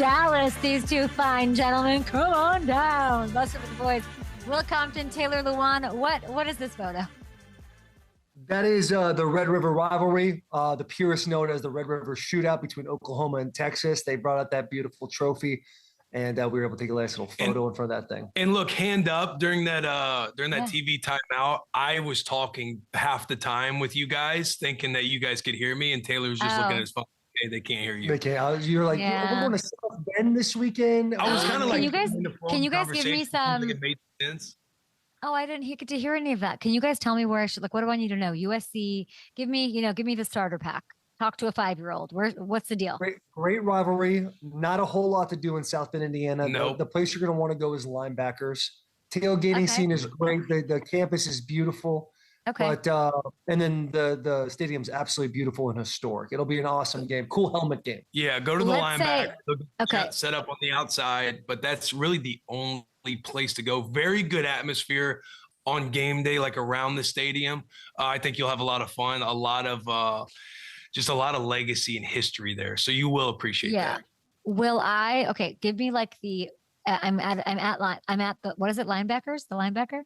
Dallas, these two fine gentlemen. Come on down. Bussin with the boys. Will Compton, Taylor Lewan. What is this photo? That is the Red River rivalry, the purest known as the Red River shootout between Oklahoma and Texas. They brought out that beautiful trophy, and we were able to take a nice little photo in front of that thing. And look, hand up during that TV timeout, I was talking half the time with you guys, thinking that you guys could hear me, and Taylor was just looking at his phone. Hey, they can't hear you. They can't. You were like, we're going to South Bend this weekend. I was kind of like, can you guys give me some? Like it made sense. Oh, I didn't get to hear any of that. Can you guys tell me where I should, like, what do I need to know? USC, give me the starter pack. Talk to a 5-year-old. What's the deal? Great rivalry. Not a whole lot to do in South Bend, Indiana. Nope. The place you're going to want to go is linebackers. Tailgating scene is great. The campus is beautiful. Okay. But and then the stadium's absolutely beautiful and historic. It'll be an awesome game. Cool helmet game. Yeah, go to the linebacker. Okay. Set up on the outside, but that's really the only place to go. Very good atmosphere on game day, like around the stadium. I think you'll have a lot of fun, a lot of legacy and history there. So you will appreciate that. Will I? Okay, give me like the. I'm at the what is it? Linebackers? The linebacker?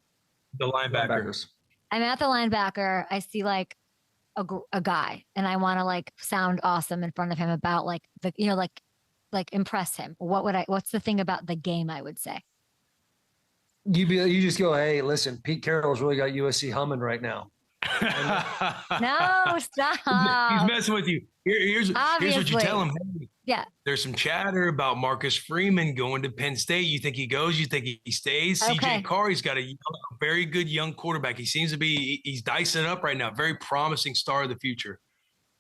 The linebackers. I'm at the linebacker. I see like a guy, and I want to like sound awesome in front of him about like the like impress him. What's the thing about the game? I would say. You just go, hey, listen, Pete Carroll's really got USC humming right now. No, stop. He's messing with you. Here's what you tell him. Yeah. There's some chatter about Marcus Freeman going to Penn State. You think he goes? You think he stays? Okay. CJ Carr, he's got a very good young quarterback. He seems to be, he's dicing it up right now. Very promising star of the future.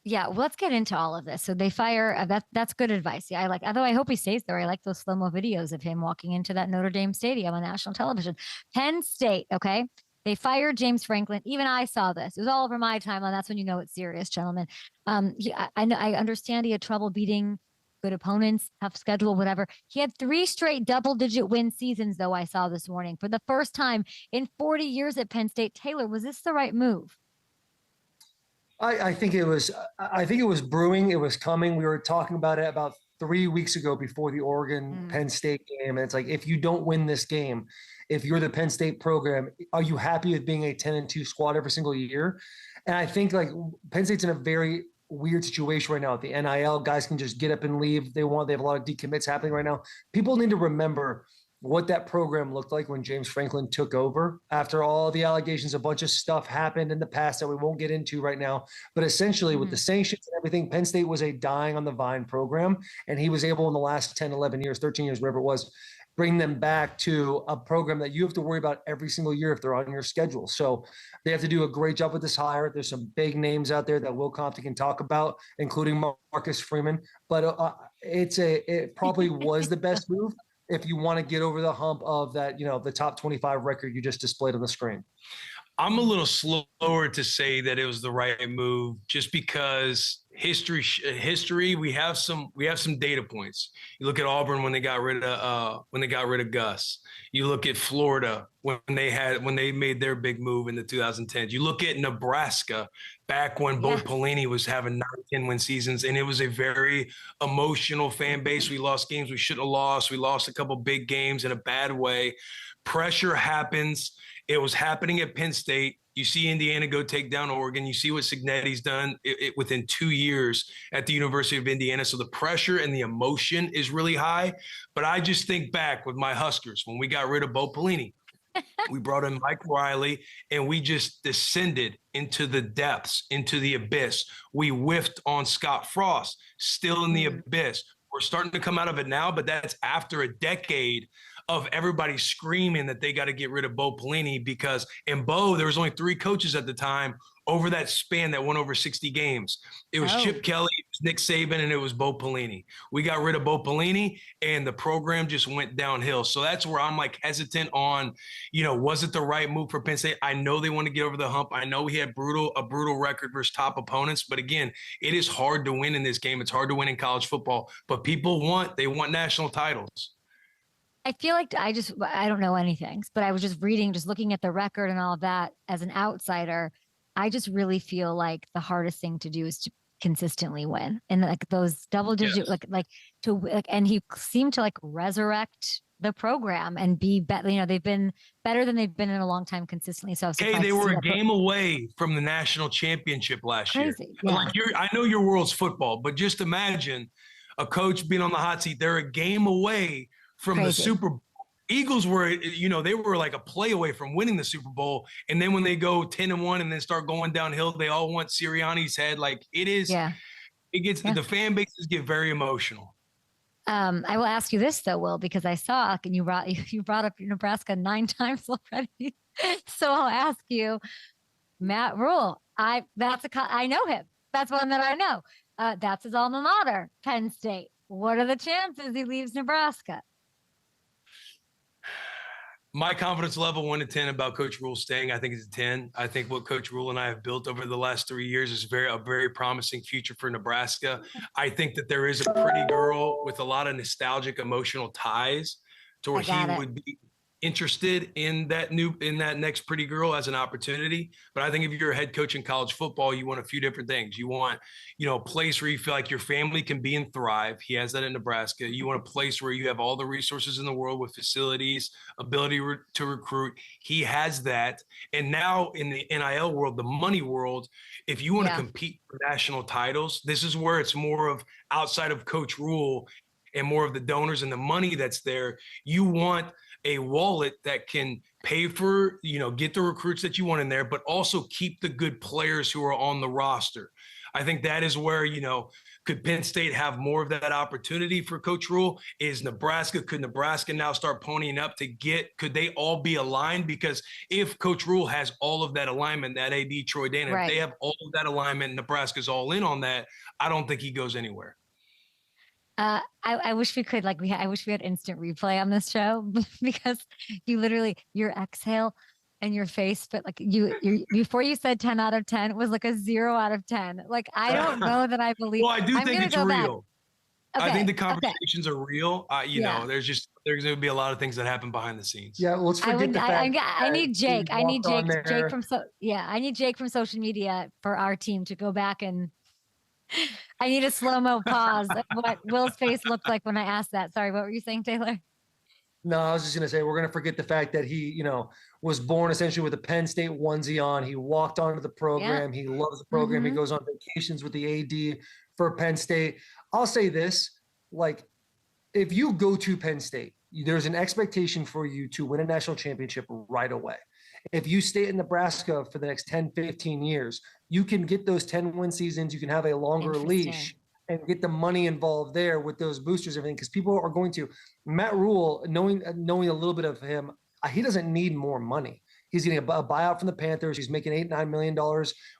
Yeah, well, let's get into all of this. So they fire, that's good advice. Yeah, although I hope he stays there. I like those slow-mo videos of him walking into that Notre Dame stadium on national television. Penn State, okay? They fired James Franklin. Even I saw this. It was all over my timeline. That's when you know it's serious, gentlemen. I understand he had trouble beating good opponents, tough schedule, whatever. He had 3 straight double-digit win seasons, though, I saw this morning. For the first time in 40 years at Penn State. Taylor, was this the right move? I think it was brewing. It was coming. We were talking about it about 3 weeks ago before the Oregon Penn State game. And it's like, if you don't win this game, if you're the Penn State program, are you happy with being a 10-2 squad every single year? And I think like Penn State's in a very weird situation right now with the NIL. Guys can just get up and leave. They have a lot of decommits happening right now. People need to remember what that program looked like when James Franklin took over. After all the allegations, a bunch of stuff happened in the past that we won't get into right now. But essentially with the sanctions and everything, Penn State was a dying on the vine program. And he was able in the last 10, 11 years, 13 years, whatever it was, bring them back to a program that you have to worry about every single year if they're on your schedule. So they have to do a great job with this hire. There's some big names out there that Will Compton can talk about, including Marcus Freeman. But it probably was the best move if you want to get over the hump of that, the top 25 record you just displayed on the screen. I'm a little slower to say that it was the right move, just because history. We have some data points. You look at Auburn when they got rid of Gus. You look at Florida when they made their big move in the 2010s. You look at Nebraska back when Bo Pelini was having 9-10 win seasons, and it was a very emotional fan base. We lost games we shouldn't have lost. We lost a couple big games in a bad way. Pressure happens. It was happening at Penn State. You see Indiana go take down Oregon. You see what Cignetti's done within 2 years at the University of Indiana. So the pressure and the emotion is really high. But I just think back with my Huskers when we got rid of Bo Pelini. We brought in Mike Riley, and we just descended into the depths, into the abyss. We whiffed on Scott Frost, still in the abyss. We're starting to come out of it now, but that's after a decade of everybody screaming that they got to get rid of Bo Pelini, because in Bo, there was only 3 coaches at the time over that span that won over 60 games. It was Chip Kelly, it was Nick Saban, and it was Bo Pelini. We got rid of Bo Pelini, and the program just went downhill. So that's where I'm like hesitant on, was it the right move for Penn State? I know they want to get over the hump. I know he had a brutal record versus top opponents. But again, it is hard to win in this game. It's hard to win in college football. But people want national titles. I feel like I don't know anything, but I was just reading, just looking at the record and all of that as an outsider. I just really feel like the hardest thing to do is consistently win, and like those double digit, and he seemed to like resurrect the program and be better. You know, they've been better than they've been in a long time consistently. So I was surprised they to were see a that game away from the national championship last year. crazy. But Yeah. like I know your world's football, but just imagine a coach being on the hot seat. They're a game away from the Super Bowl. Eagles were, you know, they were like a play away from winning the Super Bowl. And then when they go 10-1 and then start going downhill, they all want Sirianni's head. Like it is, it gets, the fan bases get very emotional. I will ask you this though, Will, because I saw and you brought up Nebraska 9 times already. So I'll ask you, Matt Rhule. I know him. That's one that I know. That's his alma mater, Penn State. What are the chances he leaves Nebraska? My confidence level 1 to 10 about Coach Rhule staying, I think it's a 10. I think what Coach Rhule and I have built over the last 3 years is a very promising future for Nebraska. I think that there is a pretty girl with a lot of nostalgic, emotional ties to where he would be interested in that next pretty girl as an opportunity. But I think if you're a head coach in college football, you want a few different things. You want, you know, a place where you feel like your family can be and thrive. He has that in Nebraska. You want a place where you have all the resources in the world with facilities, ability to recruit. He has that. And now in the NIL world, the money world, if you want to compete for national titles, this is where it's more of outside of Coach Rhule and more of the donors and the money that's there. You want a wallet that can pay for, you know, get the recruits that you want in there, but also keep the good players who are on the roster. I think that is where, you know, could Penn State have more of that opportunity for Coach Rhule? Could Nebraska now start ponying up could they all be aligned? Because if Coach Rhule has all of that alignment, that AD Troy Dana, if they have all of that alignment, Nebraska's all in on that, I don't think he goes anywhere. I wish we could, I wish we had instant replay on this show because you literally, your exhale and your face, but like you before you said 10 out of 10, it was like a 0 out of 10. Like, I don't know that I believe. Well, I do think it's real. Okay, I think the conversations are real. You know, there's going to be a lot of things that happen behind the scenes. Yeah, let's forget the fact I need Jake. I need Jake from social media for our team to go back and I need a slow-mo pause of what Will's face looked like when I asked that. Sorry, what were you saying, Taylor? No, I was just going to say, we're going to forget the fact that he, you know, was born essentially with a Penn State onesie on. He walked onto the program. He loves the program. He goes on vacations with the AD for Penn State. I'll say this, like, if you go to Penn State, there's an expectation for you to win a national championship right away. If you stay in Nebraska for the next 10, 15 years, you can get those 10-win seasons. You can have a longer leash and get the money involved there with those boosters, everything. Because people are going to Matt Rhule, knowing a little bit of him, he doesn't need more money. He's getting a buyout from the Panthers. He's making $8-9 million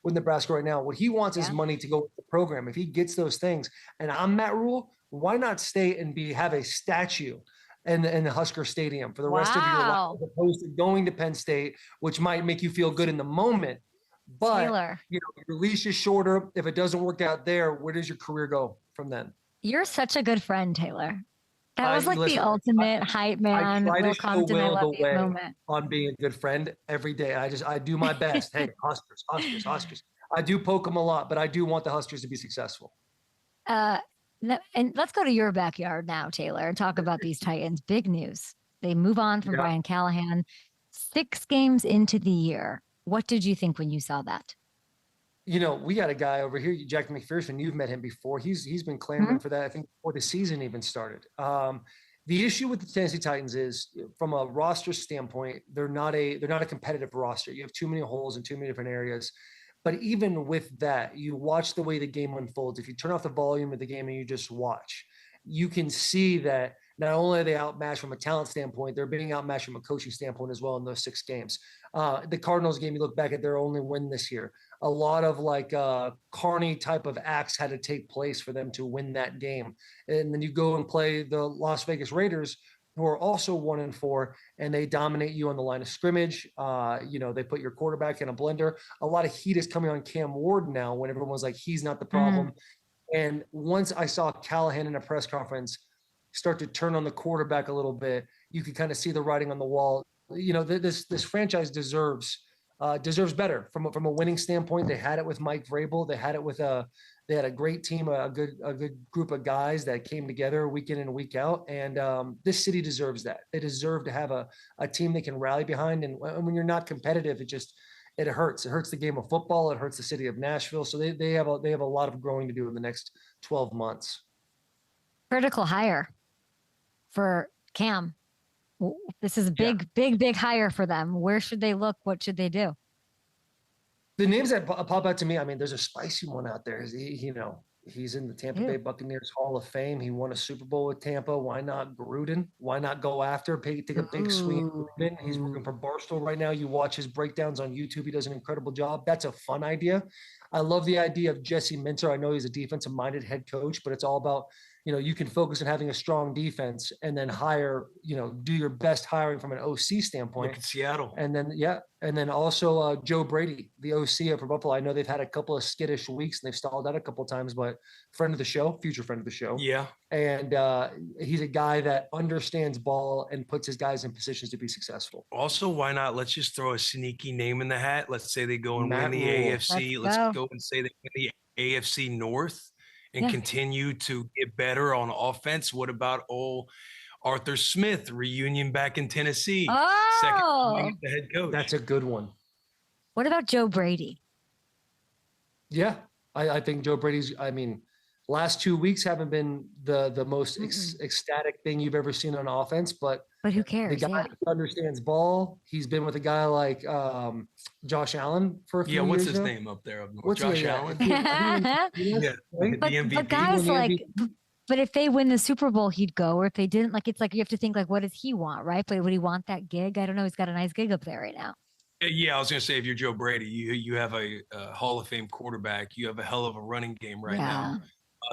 with Nebraska right now. What he wants is money to go with the program. If he gets those things, and I'm Matt Rhule, why not stay and have a statue in the Husker Stadium for the rest of your life, as opposed to going to Penn State, which might make you feel good in the moment. But Taylor, you know, your leash is shorter. If it doesn't work out there, where does your career go from then? You're such a good friend, Taylor. That was like the ultimate hype man. I try to show Will the way moment. on being a good friend every day. I do my best. Hey, Huskers. I do poke them a lot, but I do want the Huskers to be successful. And let's go to your backyard now, Taylor, and talk about these Titans. Big news. They move on from Brian Callahan 6 games into the year. What did you think when you saw that? You know, we got a guy over here, Jack McPherson. You've met him before. He's been clamoring for that, I think, before the season even started. The issue with the Tennessee Titans is, from a roster standpoint, they're not a competitive roster. You have too many holes in too many different areas. But even with that, you watch the way the game unfolds. If you turn off the volume of the game and you just watch, you can see that not only are they outmatched from a talent standpoint, they're being outmatched from a coaching standpoint as well in those 6 games. The Cardinals game, you look back at their only win this year. A lot of Carney type of acts had to take place for them to win that game. And then you go and play the Las Vegas Raiders, who are also 1-4, and they dominate you on the line of scrimmage. You know, they put your quarterback in a blender. A lot of heat is coming on Cam Ward now when everyone's like, he's not the problem. And once I saw Callahan in a press conference start to turn on the quarterback a little bit, you could kind of see the writing on the wall. You know, this franchise deserves better from a winning standpoint. They had it with Mike Vrabel. They had it with They had a great team, a good group of guys that came together week in and week out. And this city deserves that. They deserve to have a team they can rally behind. And when you're not competitive, it hurts. It hurts the game of football. It hurts the city of Nashville. So they have a lot of growing to do in the next 12 months. Critical hire for Cam. This is a big hire for them. Where should they look? What should they do? The names that pop out to me, I mean, there's a spicy one out there. He's in the Tampa Bay Buccaneers Hall of Fame. He won a Super Bowl with Tampa. Why not Gruden? Why not go after, take a big swing? Gruden. He's working for Barstool right now. You watch his breakdowns on YouTube. He does an incredible job. That's a fun idea. I love the idea of Jesse Minter. I know he's a defensive-minded head coach, but it's all about, you can focus on having a strong defense and then hire, do your best hiring from an OC standpoint. Look at Seattle. And then also Joe Brady, the OC for Buffalo. I know they've had a couple of skittish weeks and they've stalled out a couple of times, but friend of the show, future friend of the show. Yeah. And he's a guy that understands ball and puts his guys in positions to be successful. Also, why not? Let's just throw a sneaky name in the hat. Let's say they go and win the AFC. Let's go and say they win the AFC North and continue to get better on offense. What about old Arthur Smith reunion back in Tennessee? Second the head coach. That's a good one. What about Joe Brady? Yeah, I think Joe Brady's, last 2 weeks haven't been the most ecstatic thing you've ever seen on offense, but who cares? The guy understands ball. He's been with a guy like Josh Allen for a few years. What's his name up there up north? Josh Allen? But guys but if they win the Super Bowl, he'd go. Or if they didn't, it's like you have to think, what does he want, right? But would he want that gig? I don't know. He's got a nice gig up there right now. Yeah, I was going to say, if you're Joe Brady, you have a Hall of Fame quarterback. You have a hell of a running game right now.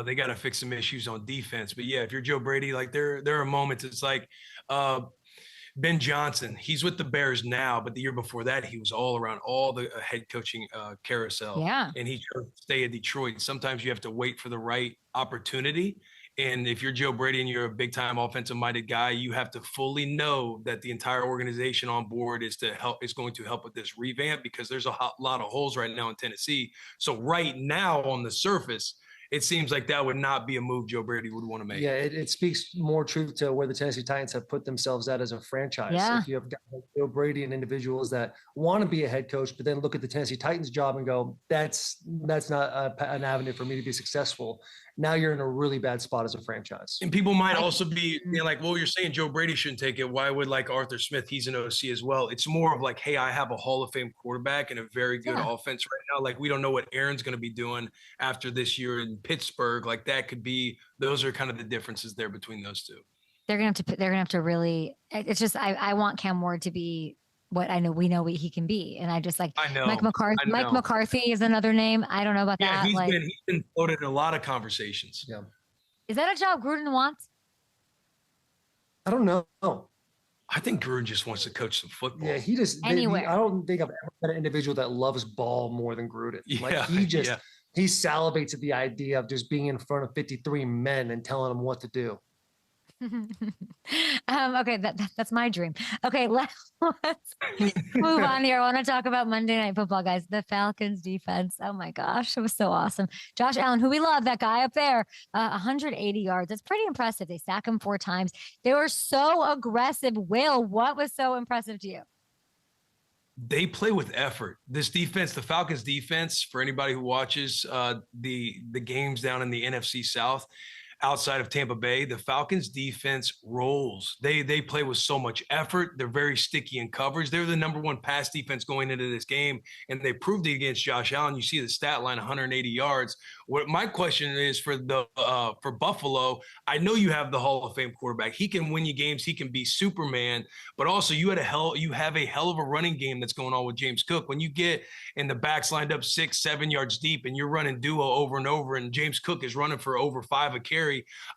They got to fix some issues on defense. But yeah, if you're Joe Brady, there are moments. It's like Ben Johnson. He's with the Bears now, but the year before that, he was all around all the head coaching carousel. Yeah, and he chose to stay in Detroit. Sometimes you have to wait for the right opportunity. And if you're Joe Brady and you're a big-time offensive-minded guy, you have to fully know that the entire organization on board is going to help with this revamp, because there's a lot of holes right now in Tennessee. So right now on the surface, it seems like that would not be a move Joe Brady would want to make. Yeah, it speaks more truth to where the Tennessee Titans have put themselves at as a franchise. Yeah. If you have guys like Joe Brady and individuals that want to be a head coach, but then look at the Tennessee Titans job and go, that's not an avenue for me to be successful. Now you're in a really bad spot as a franchise. And people might also be like, well, you're saying Joe Brady shouldn't take it. Why would Arthur Smith? He's an OC as well. It's more of like, hey, I have a Hall of Fame quarterback and a very good offense right now. We don't know what Aaron's going to be doing after this year in Pittsburgh. Those are kind of the differences there between those two. They're going to have to really, it's just, I want Cam Ward to be what we know what he can be. And I know Mike McCarthy. Mike McCarthy is another name. I don't know about that. He's been floated in a lot of conversations. Yeah. Is that a job Gruden wants? I don't know. I think Gruden just wants to coach some football. Yeah, he just anywhere. I don't think I've ever met an individual that loves ball more than Gruden. He salivates at the idea of just being in front of 53 men and telling them what to do. Okay, that's my dream. Okay, let's move on here. I want to talk about Monday Night Football, guys. The Falcons defense. Oh my gosh, it was so awesome. Josh Allen, who we love, that guy up there, 180 yards. That's pretty impressive. They sack him 4 times. They were so aggressive. Will, what was so impressive to you? They play with effort. This defense, the Falcons defense, for anybody who watches the games down in the NFC South, outside of Tampa Bay, the Falcons defense rolls. They play with so much effort. They're very sticky in coverage. They're the #1 pass defense going into this game, and they proved it against Josh Allen. You see the stat line, 180 yards. What my question is for Buffalo, I know you have the Hall of Fame quarterback. He can win you games. He can be Superman, but also you have a hell of a running game that's going on with James Cook. When you get in the backs lined up 6-7 yards deep and you're running duo over and over, and James Cook is running for over 5 a carry,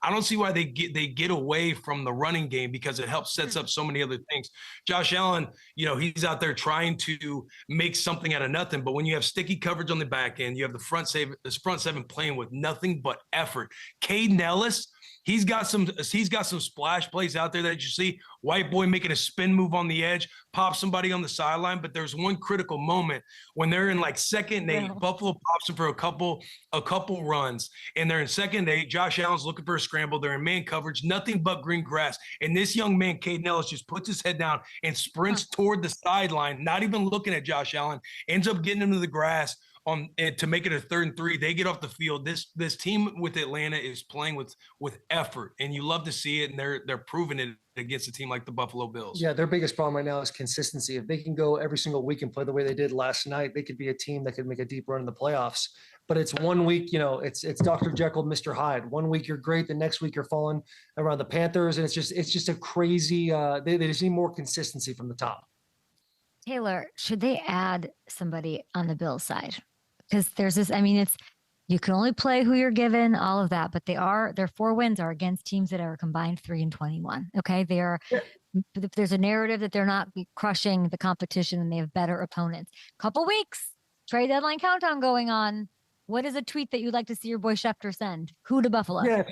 I don't see why they get away from the running game, because it sets up so many other things. Josh Allen, he's out there trying to make something out of nothing. But when you have sticky coverage on the back end, you have the front seven playing with nothing but effort. Caden Ellis, He's got some splash plays out there that you see. White boy making a spin move on the edge, pop somebody on the sideline. But there's one critical moment when they're in like 2nd and 8. Buffalo pops him for a couple runs, and they're in 2nd and 8. Josh Allen's looking for a scramble. They're in man coverage, nothing but green grass. And this young man, Caden Ellis, just puts his head down and sprints toward the sideline, not even looking at Josh Allen, ends up getting into the grass to make it a 3rd and 3. They get off the field. This team with Atlanta is playing with effort, and you love to see it, and they're proving it against a team like the Buffalo Bills. Yeah, their biggest problem right now is consistency. If they can go every single week and play the way they did last night, they could be a team that could make a deep run in the playoffs. But it's one week, it's Dr. Jekyll, Mr. Hyde. One week you're great, the next week you're falling around the Panthers, and it's just a crazy. They just need more consistency from the top. Taylor, should they add somebody on the Bills side? Because there's this, you can only play who you're given, all of that, but their 4 wins are against teams that are combined 3-21. Okay. There's a narrative that they're not crushing the competition and they have better opponents. Couple weeks, trade deadline countdown going on. What is a tweet that you'd like to see your boy Schefter send? Who to Buffalo? Yeah,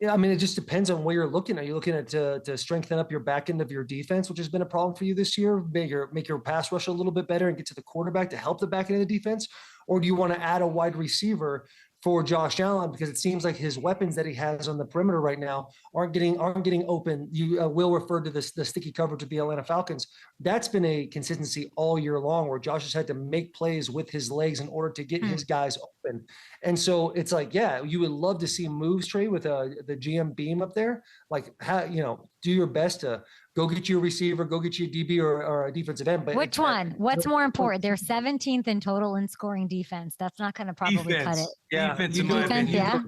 it just depends on where you're looking. Are you looking at to strengthen up your back end of your defense, which has been a problem for you this year? Make your pass rush a little bit better and get to the quarterback to help the back end of the defense? Or do you want to add a wide receiver for Josh Allen, because it seems like his weapons that he has on the perimeter right now aren't getting open? You will refer to the sticky coverage of the Atlanta Falcons. That's been a consistency all year long, where Josh has had to make plays with his legs in order to get his guys open. And so it's like, yeah, you would love to see moves, Trey, with the GM beam up there. Like, do your best to go get you a receiver, go get you a DB or a defensive end. But which one? What's more important? They're 17th in total in scoring defense. That's not going to probably cut it. Yeah, defense, yeah.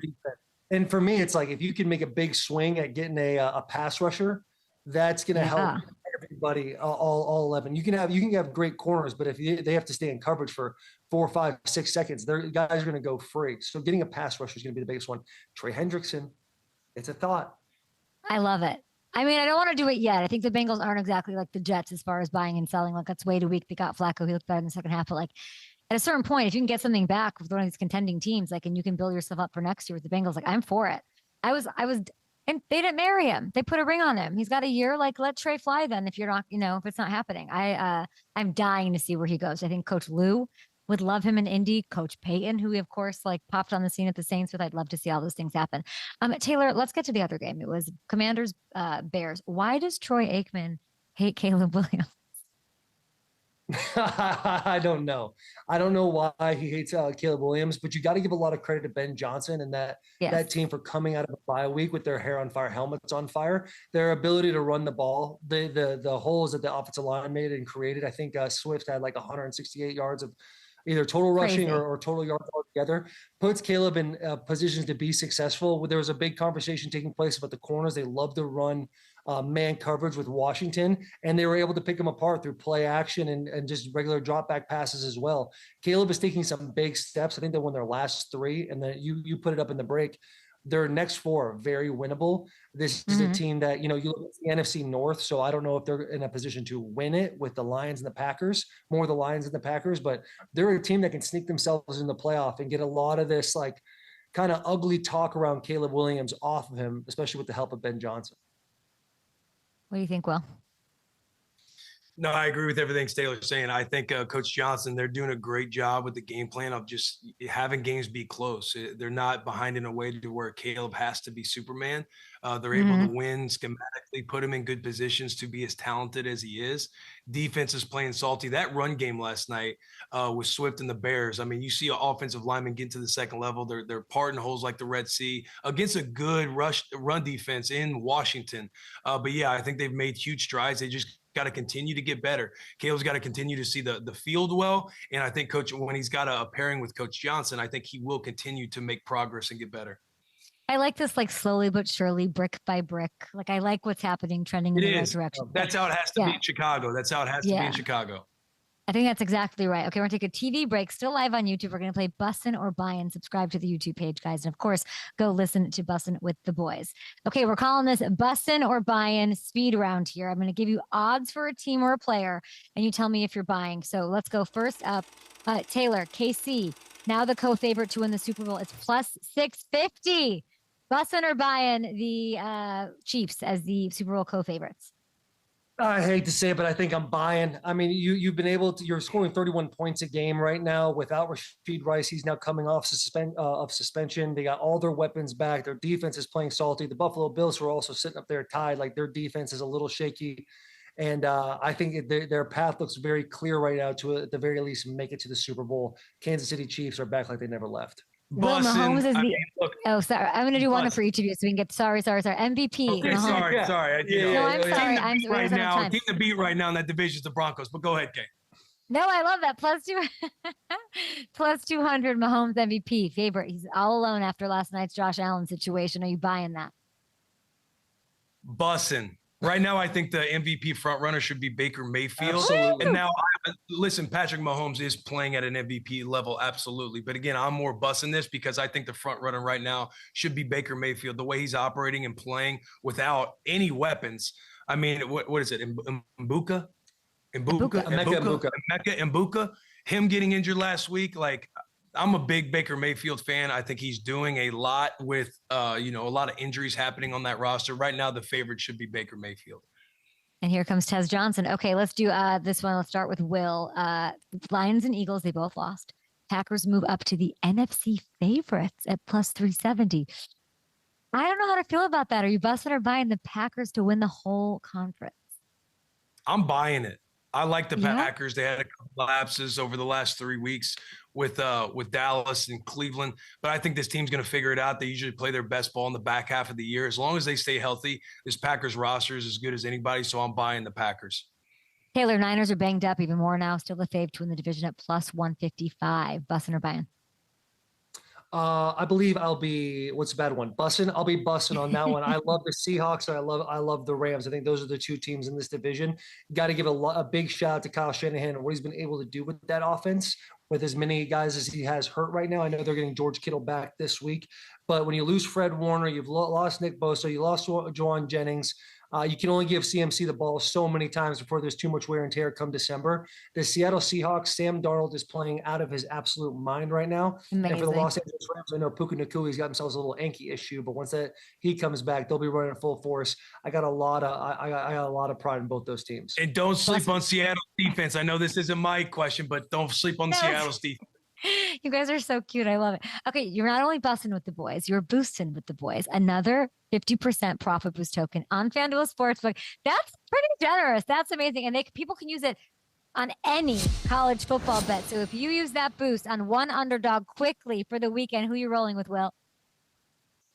And for me, it's like, if you can make a big swing at getting a pass rusher, that's going to help everybody, all 11. You can have great corners, but if they have to stay in coverage for 4, 5, 6 seconds, their guys are going to go free. So getting a pass rusher is going to be the biggest one. Trey Hendrickson, it's a thought. I love it. I don't want to do it yet. I think the Bengals aren't exactly like the Jets as far as buying and selling. Like, that's way too weak. They got Flacco. He looked better in the second half. But like, at a certain point, if you can get something back with one of these contending teams, like, and you can build yourself up for next year with the Bengals, like, I'm for it. I was, and they didn't marry him. They put a ring on him. He's got a year. Like, let Trey fly then. If you're not, if it's not happening, I'm dying to see where he goes. I think Coach Lou would love him in Indy. Coach Payton, who we of course popped on the scene at the Saints with. I'd love to see all those things happen. Taylor, let's get to the other game. It was Commanders Bears. Why does Troy Aikman hate Caleb Williams? I don't know. I don't know why he hates Caleb Williams, but you got to give a lot of credit to Ben Johnson and that team for coming out of a bye week with their hair on fire, helmets on fire. Their ability to run the ball, the holes that the offensive line made and created. I think Swift had like 168 yards of either total rushing or total yards altogether, puts Caleb in positions to be successful. There was a big conversation taking place about the corners. They love to run man coverage with Washington, and they were able to pick them apart through play action and just regular drop back passes as well. Caleb is taking some big steps. I think they won their last 3, and then you put it up in the break. Their next 4 are very winnable. This is a team that, you look at the NFC North, so I don't know if they're in a position to win it with the Lions and the Packers, more the Lions and the Packers, but they're a team that can sneak themselves in the playoff and get a lot of this like kind of ugly talk around Caleb Williams off of him, especially with the help of Ben Johnson. What do you think, Will? No, I agree with everything Taylor's saying. I think Coach Johnson, they're doing a great job with the game plan of just having games be close. They're not behind in a way to where Caleb has to be Superman. They're able to win schematically, put him in good positions to be as talented as he is. Defense is playing salty. That run game last night with Swift and the Bears. You see an offensive lineman get to the second level. They're parting holes like the Red Sea against a good run defense in Washington. But yeah, I think they've made huge strides. They just got to continue to get better. Caleb's got to continue to see the field well. And I think when he's got a pairing with Coach Johnson, I think he will continue to make progress and get better. I like this, slowly but surely, brick by brick. I like what's happening, trending in the right direction. That's how it has to be in Chicago. That's how it has to be in Chicago. I think that's exactly right. Okay, we're going to take a TV break. Still live on YouTube. We're going to play Bussin or BUYIN. Subscribe to the YouTube page, guys. And, of course, go listen to Bussin with the boys. Okay, we're calling this Bussin or BUYIN speed round here. I'm going to give you odds for a team or a player, and you tell me if you're buying. So let's go first up. Taylor, KC, now the co-favorite to win the Super Bowl. It's plus 650. Bussin or buying the Chiefs as the Super Bowl co-favorites? I hate to say it, but I think I'm buying. I mean, you've been able to. You're scoring 31 points a game right now without Rashid Rice. He's now coming off suspension. They got all their weapons back. Their defense is playing salty. The Buffalo Bills were also sitting up there tied. Like their defense is a little shaky, and I think their path looks very clear right now to at the very least make it to the Super Bowl. Kansas City Chiefs are back like they never left. Will Mahomes is the. Oh, sorry. I'm going to do one for each of you so we can get. Sorry. MVP. Okay, sorry. No, I'm sorry. I'm right now. Team to beat right now in that division is the Broncos. But go ahead, Kay. No, I love that. Plus 200 Mahomes MVP favorite. He's all alone after last night's Josh Allen situation. Are you buying that? Bussin. Right now, I think the MVP front runner should be Baker Mayfield. Absolutely. And now, listen, Patrick Mahomes is playing at an MVP level, absolutely. But again, I'm more bussing this because I think the front runner right now should be Baker Mayfield. The way he's operating and playing without any weapons. I mean, what is it? Mbuka? Mbuka. Him getting injured last week, like I'm a big Baker Mayfield fan. I think he's doing a lot with, a lot of injuries happening on that roster. Right now, the favorite should be Baker Mayfield. And here comes Tez Johnson. Okay, let's do this one. Let's start with Will. Lions and Eagles, they both lost. Packers move up to the NFC favorites at plus 370. I don't know how to feel about that. Are you busting or buying the Packers to win the whole conference? I'm buying it. I like the Packers. They had a couple lapses over the last 3 weeks with Dallas and Cleveland, but I think this team's going to figure it out. They usually play their best ball in the back half of the year. As long as they stay healthy, this Packers roster is as good as anybody, so I'm buying the Packers. Taylor, Niners are banged up even more now. Still the fave to win the division at plus 155. Bussin or buying? I believe I'll be, what's a bad one? Bussin. I'll be bussin on that one. I love the Seahawks. And I love the Rams. I think those are the two teams in this division. Got to give a big shout out to Kyle Shanahan and what he's been able to do with that offense with as many guys as he has hurt right now. I know they're getting George Kittle back this week, but when you lose Fred Warner, you've lost Nick Bosa, you lost Juwan Jennings. You can only give CMC the ball so many times before there's too much wear and tear come December. The Seattle Seahawks, Sam Darnold is playing out of his absolute mind right now. Amazing. And for the Los Angeles Rams, I know Puka Nakua's got themselves a little ankle issue, but once he comes back, they'll be running full force. I got a lot of pride in both those teams. And don't sleep on Seattle's defense. I know this isn't my question, but don't sleep on Seattle's defense. You guys are so cute. I love it. Okay, you're not only bussing with the boys, you're boosting with the boys. Another 50% profit boost token on FanDuel Sportsbook. That's pretty generous. That's amazing. And people can use it on any college football bet. So if you use that boost on one underdog quickly for the weekend, who are you rolling with, Will?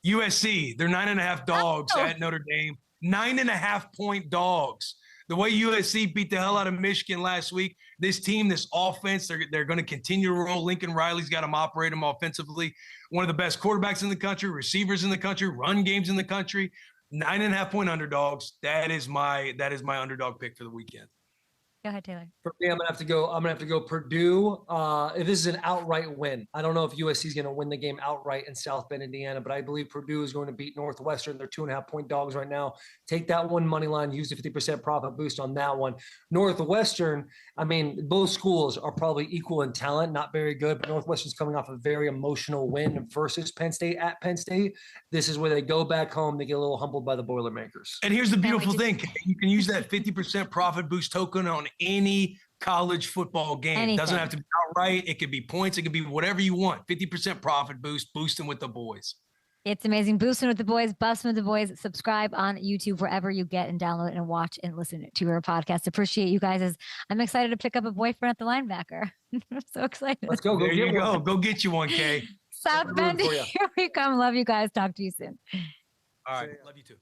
USC. They're 9.5 dogs at Notre Dame. 9.5-point dogs. The way USC beat the hell out of Michigan last week, this team, this offense, they're going to continue to roll. Lincoln Riley's got them operate them offensively. One of the best quarterbacks in the country, receivers in the country, run games in the country. 9.5-point underdogs. That is my underdog pick for the weekend. Go ahead, Taylor. For me, I'm gonna have to go Purdue. If this is an outright win, I don't know if USC is gonna win the game outright in South Bend, Indiana, but I believe Purdue is going to beat Northwestern. They're 2.5-point dogs right now. Take that one money line. Use the 50% profit boost on that one. Northwestern. I mean, both schools are probably equal in talent, not very good, but Northwestern's coming off a very emotional win versus Penn State at Penn State. This is where they go back home. They get a little humbled by the Boilermakers. And here's the beautiful thing: you can use that 50% profit boost token on any college football game. Anything. It doesn't have to be outright. It could be points. It could be whatever you want. 50% profit boost, boosting with the boys. It's amazing. Boosting with the boys, busting with the boys. Subscribe on YouTube wherever you get and download and watch and listen to our podcast. Appreciate you guys. I'm excited to pick up a boyfriend at the linebacker. I'm so excited. Let's go. There you go. Go get you one, Kay. South Bend, here we come. Love you guys. Talk to you soon. All right. Love you too.